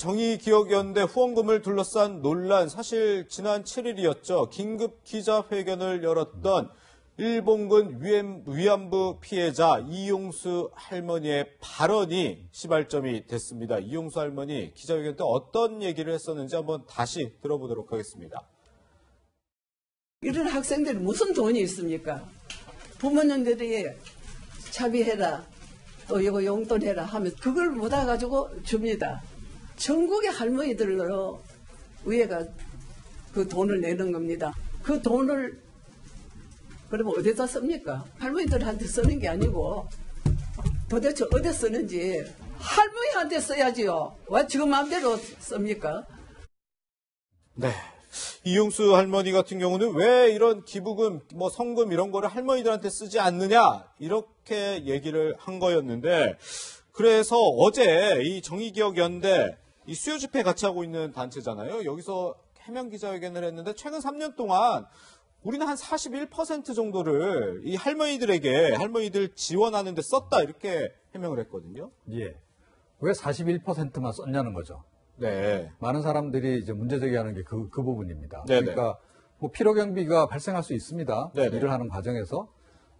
정의기억연대 후원금을 둘러싼 논란, 사실 지난 7일이었죠. 긴급 기자회견을 열었던 일본군 위안부 피해자 이용수 할머니의 발언이 시발점이 됐습니다. 이용수 할머니 기자회견 때 어떤 얘기를 했었는지 한번 다시 들어보도록 하겠습니다. 이런 학생들이 무슨 돈이 있습니까? 부모님들이 자비해라, 또 이거 용돈 해라 하면 그걸 묻어가지고 줍니다. 전국의 할머니들로 위에가 그 돈을 내는 겁니다. 그 돈을 그러면 어디다 씁니까? 할머니들한테 쓰는 게 아니고 도대체 어디 쓰는지 할머니한테 써야지요. 왜 지금 마음대로 씁니까? 네. 이용수 할머니 같은 경우는 왜 이런 기부금, 성금 이런 거를 할머니들한테 쓰지 않느냐 이렇게 얘기를 한 거였는데, 그래서 어제 이 정의기억연대 이 수요 집회 같이 하고 있는 단체잖아요. 여기서 해명 기자회견을 했는데 최근 3년 동안 우리는 한 41% 정도를 이 할머니들 지원하는 데 썼다 이렇게 해명을 했거든요. 예. 왜 41%만 썼냐는 거죠. 네. 많은 사람들이 이제 문제 제기하는 게 그 부분입니다. 네네. 그러니까 필요 경비가 발생할 수 있습니다. 네네. 일을 하는 과정에서.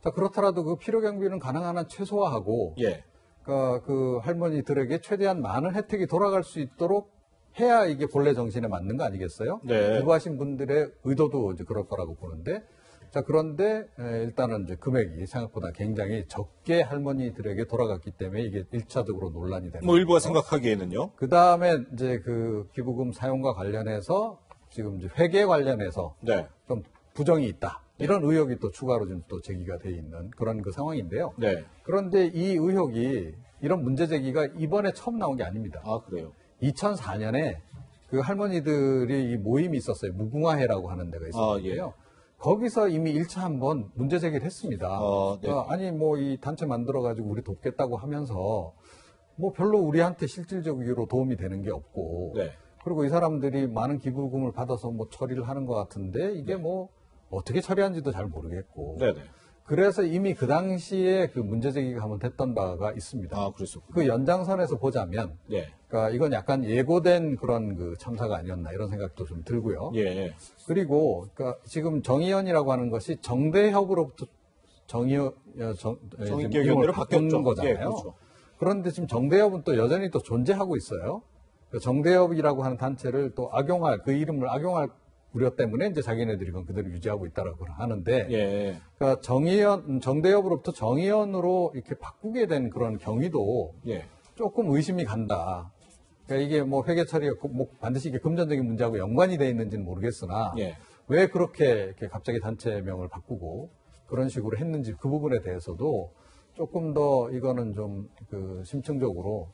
자, 그렇더라도 그 필요 경비는 가능한 한 최소화하고 예. 그러니까 그 할머니들에게 최대한 많은 혜택이 돌아갈 수 있도록 해야 이게 본래 정신에 맞는 거 아니겠어요? 네. 기부하신 분들의 의도도 이제 그럴 거라고 보는데, 자, 그런데 일단은 이제 금액이 생각보다 굉장히 적게 할머니들에게 돌아갔기 때문에 이게 1차적으로 논란이 되는 일부가 생각하기에는요. 그 다음에 이제 그 기부금 사용과 관련해서 지금 이제 회계 관련해서 네. 좀 부정이 있다. 이런 의혹이 또 추가로 좀 또 제기가 돼 있는 그런 그 상황인데요. 네. 그런데 이 의혹이 이런 문제 제기가 이번에 처음 나온 게 아닙니다. 아, 그래요? 2004년에 그 할머니들이 이 모임이 있었어요. 무궁화회라고 하는 데가 있었는데요. 예. 거기서 이미 1차 한번 문제 제기를 했습니다. 네. 아니 이 단체 만들어가지고 우리 돕겠다고 하면서 별로 우리한테 실질적으로 도움이 되는 게 없고, 네. 그리고 이 사람들이 많은 기부금을 받아서 처리를 하는 것 같은데 이게 어떻게 처리한지도 잘 모르겠고. 네네. 그래서 이미 그 당시에 그 문제 제기가 한번 됐던 바가 있습니다. 아, 그랬었군요. 그 연장선에서 보자면, 네. 그러니까 이건 약간 예고된 그런 그 참사가 아니었나 이런 생각도 좀 들고요. 예. 그리고 그러니까 지금 정의연이라고 하는 것이 정대협으로부터 정의기억연대로 바뀌었죠. 거잖아요. 예, 그렇죠. 그런데 지금 정대협은 또 여전히 또 존재하고 있어요. 정대협이라고 하는 단체를 또 그 이름을 악용할 우려 때문에 이제 자기네들이 그건 그대로 유지하고 있다라고 하는데, 예. 그러니까 정대협으로부터 정의연으로 이렇게 바꾸게 된 그런 경위도 예. 조금 의심이 간다. 그러니까 이게 회계 처리가 반드시 이게 금전적인 문제하고 연관이 돼 있는지는 모르겠으나, 예. 왜 그렇게 이렇게 갑자기 단체명을 바꾸고 그런 식으로 했는지 그 부분에 대해서도 조금 더 이거는 좀 심층적으로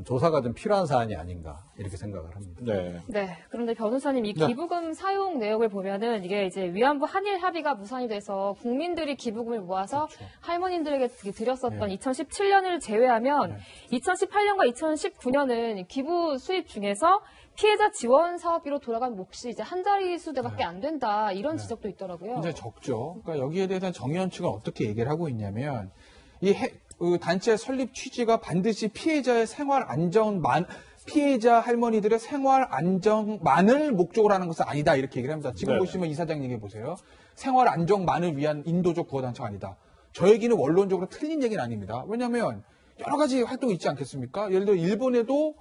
조사가 좀 필요한 사안이 아닌가 이렇게 생각을 합니다. 네. 네. 그런데 변호사님, 이 기부금 사용 내역을 보면은 이게 이제 위안부 한일 합의가 무산이 돼서 국민들이 기부금을 모아서 할머님들에게 드렸었던 2017년을 제외하면 2018년과 2019년은 기부 수입 중에서 피해자 지원 사업비로 돌아간 몫이 이제 한 자릿수대밖에 안 된다, 이런 지적도 있더라고요. 굉장히 적죠. 그러니까 여기에 대해서는 정의연 측은 어떻게 얘기를 하고 있냐면, 단체 설립 취지가 반드시 피해자 할머니들의 생활 안정만을 목적으로 하는 것은 아니다, 이렇게 얘기를 합니다. 지금 보시면 이사장 얘기해 보세요. 생활 안정만을 위한 인도적 구호단체가 아니다. 저 얘기는 원론적으로 틀린 얘기는 아닙니다. 왜냐하면 여러 가지 활동이 있지 않겠습니까? 예를 들어 일본에도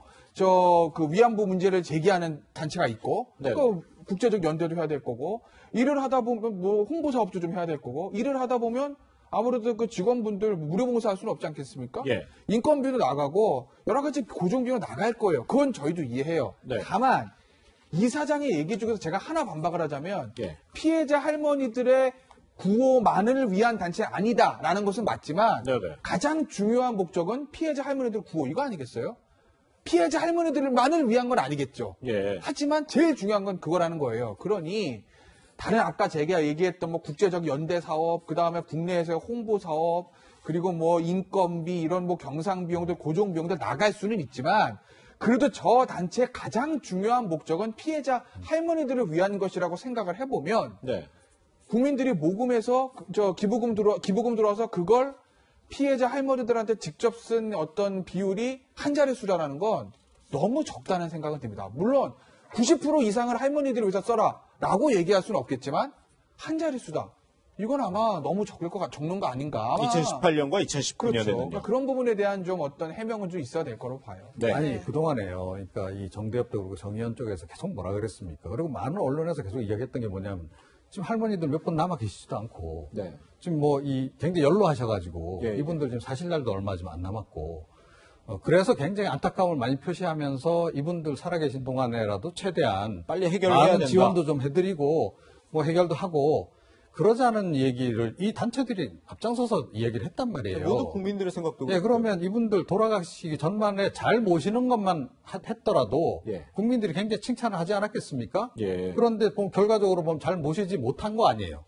그 위안부 문제를 제기하는 단체가 있고, 그 국제적 연대도 해야 될 거고, 일을 하다 보면 홍보 사업도 좀 해야 될 거고, 일을 하다 보면 아무래도 그 직원분들 무료 봉사할 수는 없지 않겠습니까? 예. 인건비도 나가고 여러 가지 고정비가 나갈 거예요. 그건 저희도 이해해요. 네. 다만 이 사장의 얘기 중에서 제가 하나 반박을 하자면, 예. 피해자 할머니들의 구호만을 위한 단체 아니다라는 것은 맞지만, 네네. 가장 중요한 목적은 피해자 할머니들 구호, 이거 아니겠어요? 피해자 할머니들만을 위한 건 아니겠죠. 예. 하지만 제일 중요한 건 그거라는 거예요. 그러니 다른 아까 제가 얘기했던 국제적 연대 사업, 그 다음에 국내에서의 홍보 사업, 그리고 인건비, 이런 경상 비용들, 고정 비용들 나갈 수는 있지만, 그래도 저 단체의 가장 중요한 목적은 피해자 할머니들을 위한 것이라고 생각을 해보면, 국민들이 모금해서 기부금 들어와서 그걸 피해자 할머니들한테 직접 쓴 어떤 비율이 한 자릿수라는 건 너무 적다는 생각은 듭니다. 물론 90% 이상을 할머니들이 위해서 써라라고 얘기할 수는 없겠지만 한 자릿수다. 이건 아마 너무 적는 거 아닌가. 2018년과 2019년에는요. 그렇죠. 그러니까 그런 부분에 대한 좀 어떤 해명은 좀 있어야 될 거로 봐요. 네. 아니 그동안에요. 그러니까 이 정대협도 그렇고 정의연 쪽에서 계속 뭐라 그랬습니까? 그리고 많은 언론에서 계속 이야기했던 게 뭐냐면 지금 할머니들 몇 분 남아 계시지도 않고 네. 지금 뭐 이 굉장히 연로하셔가지고 예, 예. 이분들 지금 사실날도 얼마 지금 안 남았고 그래서 굉장히 안타까움을 많이 표시하면서 이분들 살아계신 동안에라도 최대한 빨리 해결을 해야 많은 된다. 지원도 좀 해드리고 뭐 해결도 하고 그러자는 얘기를 이 단체들이 앞장서서 이야기를 했단 말이에요. 모두 국민들의 생각도 예, 그러면 이분들 돌아가시기 전만에 잘 모시는 것만 했더라도 예. 국민들이 굉장히 칭찬을 하지 않았겠습니까? 예. 그런데 결과적으로 보면 잘 모시지 못한 거 아니에요.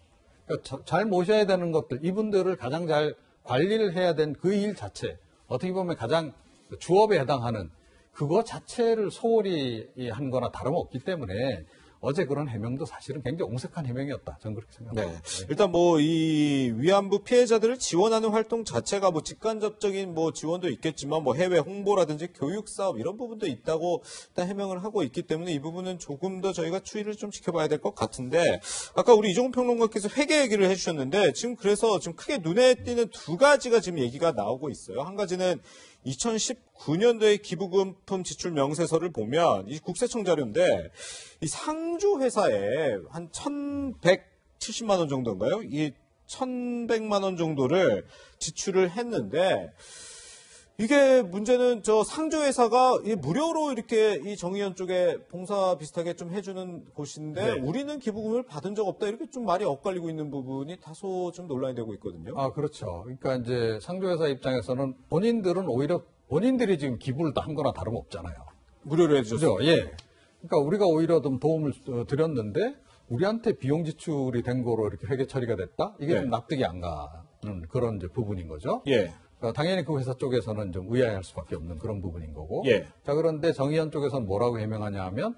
그러니까 잘 모셔야 되는 것들, 이분들을 가장 잘 관리를 해야 된 그 일 자체, 어떻게 보면 가장 주업에 해당하는 그거 자체를 소홀히 한 거나 다름없기 때문에 어제 그런 해명도 사실은 굉장히 옹색한 해명이었다. 저는 그렇게 생각합니다. 네. 일단 뭐 이 위안부 피해자들을 지원하는 활동 자체가 뭐 직간접적인 뭐 지원도 있겠지만 뭐 해외 홍보라든지 교육 사업 이런 부분도 있다고 일단 해명을 하고 있기 때문에 이 부분은 조금 더 저희가 추이를 좀 지켜봐야 될 것 같은데 아까 우리 이종훈 평론가께서 회계 얘기를 해주셨는데 지금 그래서 지금 크게 눈에 띄는 두 가지가 지금 얘기가 나오고 있어요. 한 가지는 2019년도의 기부금품 지출 명세서를 보면 이 국세청 자료인데 이 상주 회사에 한 1,170만 원 정도인가요? 이 1,100만 원 정도를 지출을 했는데 이게 문제는 저 상주 회사가 무료로 이렇게 이 정의연 쪽에 봉사 비슷하게 좀 해주는 곳인데 네. 우리는 기부금을 받은 적 없다 이렇게 좀 말이 엇갈리고 있는 부분이 다소 좀 논란이 되고 있거든요. 아, 그렇죠. 그러니까 이제 상조회사 입장에서는 본인들은 오히려 본인들이 지금 기부를 한 거나 다름없잖아요. 무료로 해주셨어요. 그죠? 예. 그러니까 우리가 오히려 좀 도움을 드렸는데 우리한테 비용 지출이 된 거로 이렇게 회계 처리가 됐다? 이게 네. 좀 납득이 안 가는 그런 이제 부분인 거죠. 예. 그러니까 당연히 그 회사 쪽에서는 좀 의아해할 수밖에 없는 그런 부분인 거고. 예. 자, 그런데 정의연 쪽에서는 뭐라고 해명하냐 하면,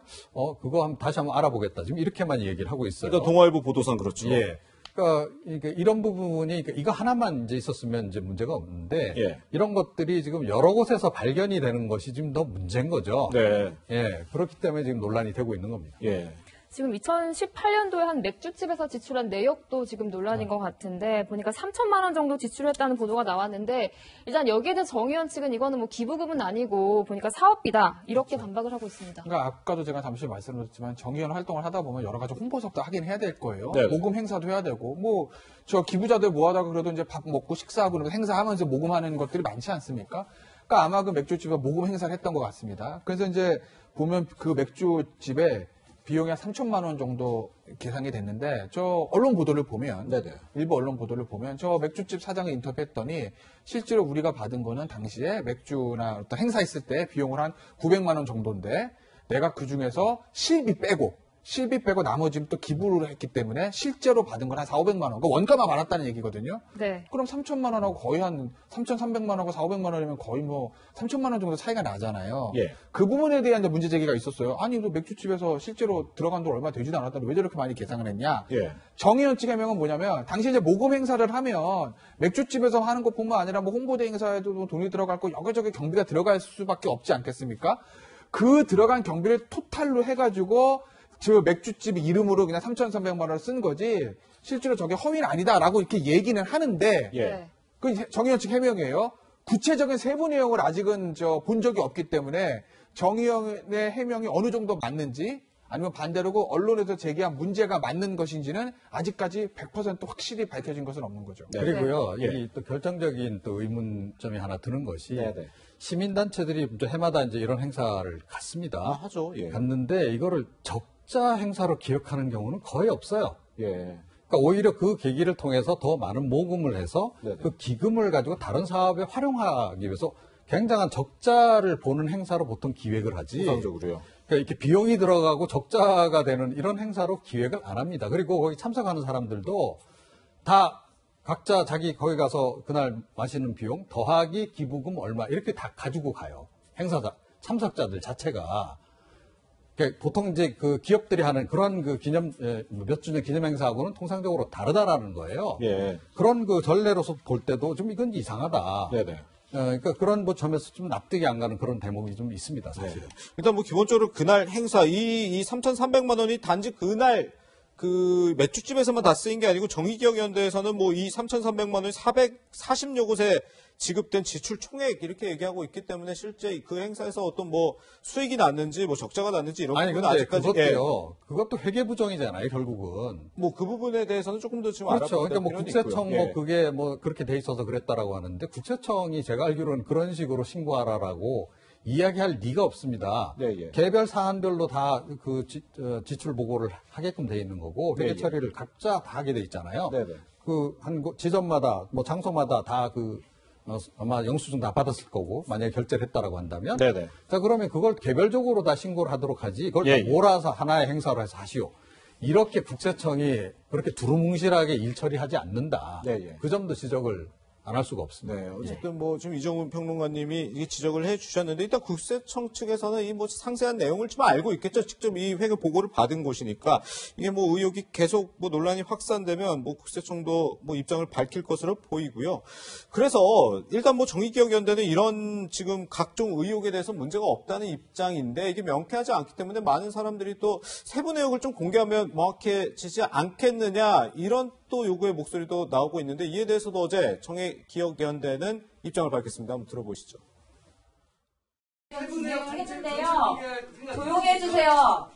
그거 다시 한번 알아보겠다. 지금 이렇게만 얘기를 하고 있어요. 그러니까 동아일보 보도상 그렇죠. 예. 그러니까 이런 부분이 이거 하나만 이제 있었으면 이제 문제가 없는데 예. 이런 것들이 지금 여러 곳에서 발견이 되는 것이 지금 더 문제인 거죠. 네. 예. 그렇기 때문에 지금 논란이 되고 있는 겁니다. 예. 지금 2018년도에 한 맥주집에서 지출한 내역도 지금 논란인 것 같은데 보니까 3천만 원 정도 지출했다는 보도가 나왔는데 일단 여기에 대해서 정의연 측은 이거는 뭐 기부금은 아니고 보니까 사업비다 이렇게 반박을 하고 있습니다. 그러니까 아까도 제가 잠시 말씀드렸지만 정의연 활동을 하다 보면 여러 가지 홍보 사업도 하긴 해야 될 거예요. 네. 모금 행사도 해야 되고 뭐 저 기부자들 모아다가 그래도 이제 밥 먹고 식사하고 그런 거 행사하면서 모금하는 것들이 많지 않습니까? 그러니까 아마 그 맥주집에 모금 행사를 했던 것 같습니다. 그래서 이제 보면 그 맥주집에 비용이 한 3천만 원 정도 계산이 됐는데 저 언론 보도를 보면 네네. 일부 언론 보도를 보면 저 맥주집 사장을 인터뷰했더니 실제로 우리가 받은 거는 당시에 맥주나 어떤 행사 있을 때 비용을 한 900만 원 정도인데 내가 그 중에서 실비 빼고 나머지는 또 기부를 했기 때문에 실제로 받은 건 한 4,500만 원. 그러니까 원가만 많았다는 얘기거든요. 네. 그럼 3천만 원하고 거의 한 3,300만 원하고 4,500만 원이면 거의 뭐 3천만 원 정도 차이가 나잖아요. 예. 그 부분에 대한 이제 문제 제기가 있었어요. 아니, 너 맥주집에서 실제로 들어간 돈 얼마 되지도 않았다는데 왜 저렇게 많이 계산을 했냐? 예. 정의연 측 해명은 뭐냐면 당시 이제 모금 행사를 하면 맥주집에서 하는 것뿐만 아니라 뭐 홍보대 행사에도 돈이 들어갈 거 여기저기 경비가 들어갈 수밖에 없지 않겠습니까? 그 들어간 경비를 토탈로 해가지고 저 맥주집 이름으로 그냥 3,300만 원을 쓴 거지 실제로 저게 허위는 아니다라고 이렇게 얘기는 하는데 예. 네. 그 정의연 측 해명이에요. 구체적인 세부 내용을 아직은 본 적이 없기 때문에 정의연의 해명이 어느 정도 맞는지 아니면 반대로 언론에서 제기한 문제가 맞는 것인지는 아직까지 100% 확실히 밝혀진 것은 없는 거죠. 네. 그리고요, 예. 이 또 결정적인 또 의문점이 하나 드는 것이 네네. 시민단체들이 해마다 이제 이런 행사를 갔습니다. 하죠. 예. 갔는데 이거를 적자 행사로 기억하는 경우는 거의 없어요. 예. 그러니까 오히려 그 계기를 통해서 더 많은 모금을 해서 네네. 그 기금을 가지고 다른 사업에 활용하기 위해서 굉장한 적자를 보는 행사로 보통 기획을 하지. 우상적으로요. 그러니까 이렇게 비용이 들어가고 적자가 되는 이런 행사로 기획을 안 합니다. 그리고 거기 참석하는 사람들도 다 각자 자기 거기 가서 그날 마시는 비용 더하기 기부금 얼마 이렇게 다 가지고 가요. 행사자 참석자들 자체가. 그러니까 보통 이제 그 기업들이 하는 그런 그 몇 주년 기념 행사하고는 통상적으로 다르다라는 거예요. 예. 그런 그 전례로서 볼 때도 좀 이건 이상하다. 네네. 그러니까 그런 뭐 점에서 좀 납득이 안 가는 그런 대목이 좀 있습니다, 사실은. 일단 뭐 기본적으로 그날 행사 이 3,300만 원이 단지 그날 그 맥주집에서만 다 쓰인 게 아니고 정의기억연대에서는 뭐 이 3,300만 원이 440여 곳에 지급된 지출 총액 이렇게 얘기하고 있기 때문에 실제 그 행사에서 어떤 뭐 수익이 났는지 뭐 적자가 났는지 이런 아니 부분은 근데 아직까지 그것도요. 그것도 회계부정이잖아요, 결국은. 뭐 그 부분에 대해서는 조금 더 지금 그렇죠. 알아볼 그러니까 뭐 필요는 국세청 있고요. 뭐 그게 뭐 그렇게 돼 있어서 그랬다라고 하는데 국세청이 제가 알기로는 그런 식으로 신고하라라고 이야기할 리가 없습니다. 네, 예. 개별 사안별로 다 그 지출 보고를 하게끔 돼 있는 거고 회계 네, 예. 처리를 각자 다 하게 돼 있잖아요. 네, 네. 그 한 지점마다 뭐 장소마다 다 아마 영수증 다 받았을 거고 만약에 결제를 했다라고 한다면 네네. 자 그러면 그걸 개별적으로 다 신고를 하도록 하지 그걸 예, 다 예. 몰아서 하나의 행사로 해서 하시오. 이렇게 국세청이 그렇게 두루뭉실하게 일 처리하지 않는다. 네, 예. 그 점도 지적을 안 할 수가 없습니다. 네, 어쨌든 뭐 지금 이정훈 평론가님이 이게 지적을 해주셨는데 일단 국세청 측에서는 이 뭐 상세한 내용을 좀 알고 있겠죠. 직접 이 회계 보고를 받은 곳이니까 이게 뭐 의혹이 계속 뭐 논란이 확산되면 뭐 국세청도 뭐 입장을 밝힐 것으로 보이고요. 그래서 일단 뭐 정의기억연대는 이런 지금 각종 의혹에 대해서 문제가 없다는 입장인데 이게 명쾌하지 않기 때문에 많은 사람들이 또 세부 내용을 좀 공개하면 명확해지지 않겠느냐 이런 또 요구의 목소리도 나오고 있는데 이에 대해서도 어제 정의기억연대는 입장을 밝혔습니다. 한번 들어보시죠. 했는데요. 조용해 주세요.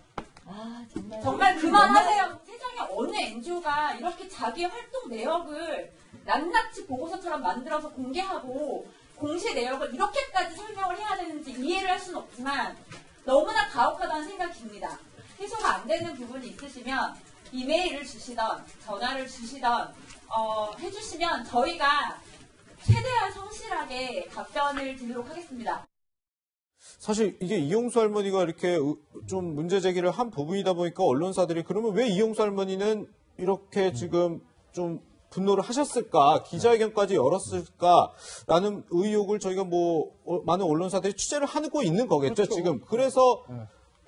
정말 그만하세요. 세상에 어느 NGO가 이렇게 자기 활동 내역을 낱낱이 보고서처럼 만들어서 공개하고 공시 내역을 이렇게까지 설명을 해야 되는지 이해를 할 수는 없지만 너무나 가혹하다는 생각이 듭니다. 해소가 안 되는 부분이 있으시면 이메일을 주시던 전화를 주시던 해주시면 저희가 최대한 성실하게 답변을 드리도록 하겠습니다. 사실 이게 이용수 할머니가 이렇게 좀 문제 제기를 한 부분이다 보니까 언론사들이 그러면 왜 이용수 할머니는 이렇게 지금 좀 분노를 하셨을까, 기자회견까지 열었을까라는 의혹을 저희가 뭐 많은 언론사들이 취재를 하고 있는 거겠죠, 그렇죠. 지금. 그래서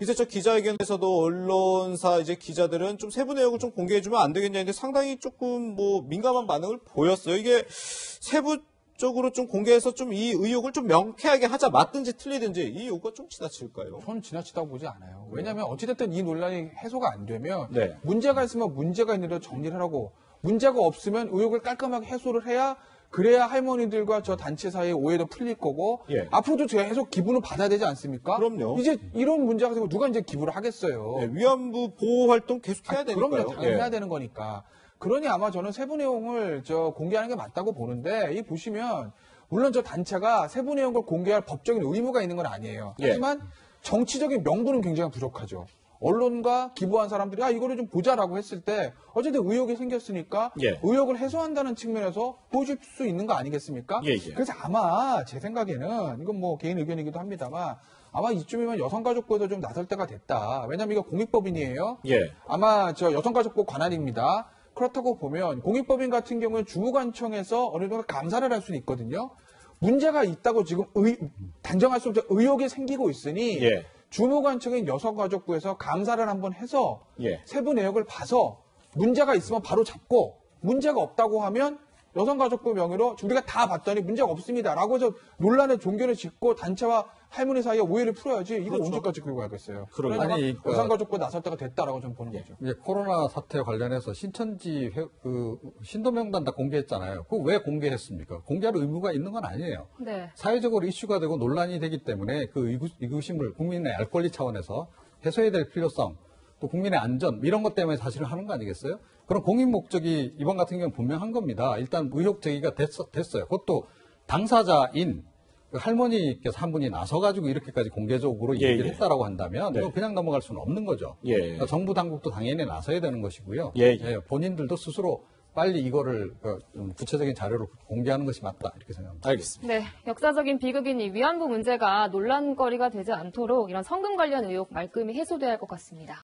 이제 저 기자회견에서도 언론사 이제 기자들은 좀 세부 내역을 좀 공개해주면 안 되겠냐 했는데 상당히 조금 뭐 민감한 반응을 보였어요. 이게 세부적으로 좀 공개해서 좀 이 의혹을 좀 명쾌하게 하자, 맞든지 틀리든지 이 요구가 좀 지나칠까요? 저는 지나치다고 보지 않아요. 왜냐하면 어찌됐든 이 논란이 해소가 안 되면 네. 문제가 있으면 문제가 있는 대로 정리를 하고 문제가 없으면 의혹을 깔끔하게 해소를 해야 그래야 할머니들과 저 단체 사이의 오해도 풀릴 거고 예. 앞으로도 제가 계속 기부는 받아야 되지 않습니까? 그럼요. 이제 이런 문제가 생기면 누가 이제 기부를 하겠어요. 네, 위안부 보호 활동 계속 해야 되니까요. 그럼요. 당연히 예. 해야 되는 거니까. 그러니 아마 저는 세부 내용을 공개하는 게 맞다고 보는데 이 보시면 물론 저 단체가 세부 내용을 공개할 법적인 의무가 있는 건 아니에요. 예. 하지만 정치적인 명분은 굉장히 부족하죠. 언론과 기부한 사람들이 이거를 좀 보자라고 했을 때 어쨌든 의혹이 생겼으니까 예. 의혹을 해소한다는 측면에서 보여줄 수 있는 거 아니겠습니까? 예, 예. 그래서 아마 제 생각에는 이건 뭐 개인 의견이기도 합니다만 아마 이쯤이면 여성가족부에도 좀 나설 때가 됐다. 왜냐하면 이거 공익법인이에요. 예. 아마 저 여성가족부 관할입니다. 그렇다고 보면 공익법인 같은 경우는 주무관청에서 어느 정도 감사를 할 수는 있거든요. 문제가 있다고 지금 단정할 수 없죠. 의혹이 생기고 있으니 예. 주무관청인 여성가족부에서 감사를 한번 해서 예. 세부 내역을 봐서 문제가 있으면 바로 잡고 문제가 없다고 하면 여성가족부 명의로 우리가 다 봤더니 문제가 없습니다라고 해서 논란의 종결을 짓고 단체와 할머니 사이에 오해를 풀어야지 이거 그렇죠. 언제까지 끌고 가겠어요. 그러게요. 그러니까 아니, 여성가족부 나설 때가 됐다라고 저는 보는 거죠. 이제 코로나 사태 관련해서 신천지 신도 명단 다 공개했잖아요. 그거 왜 공개했습니까? 공개할 의무가 있는 건 아니에요. 네. 사회적으로 이슈가 되고 논란이 되기 때문에 그 의구심을 국민의 알 권리 차원에서 해소해야 될 필요성, 또 국민의 안전 이런 것 때문에 사실은 하는 거 아니겠어요? 그런 공익 목적이 이번 같은 경우는 분명한 겁니다. 일단 의혹 제기가 됐어요. 그것도 당사자인 그 할머니께서 한 분이 나서가지고 이렇게까지 공개적으로 예, 얘기를 예. 했다라고 한다면 네. 이거 그냥 넘어갈 수는 없는 거죠. 예. 그러니까 정부 당국도 당연히 나서야 되는 것이고요. 예, 예. 본인들도 스스로 빨리 이거를 좀 구체적인 자료를 공개하는 것이 맞다 이렇게 생각합니다. 알겠습니다. 네, 역사적인 비극인 이 위안부 문제가 논란거리가 되지 않도록 이런 성금 관련 의혹 말끔히 해소돼야 할 것 같습니다.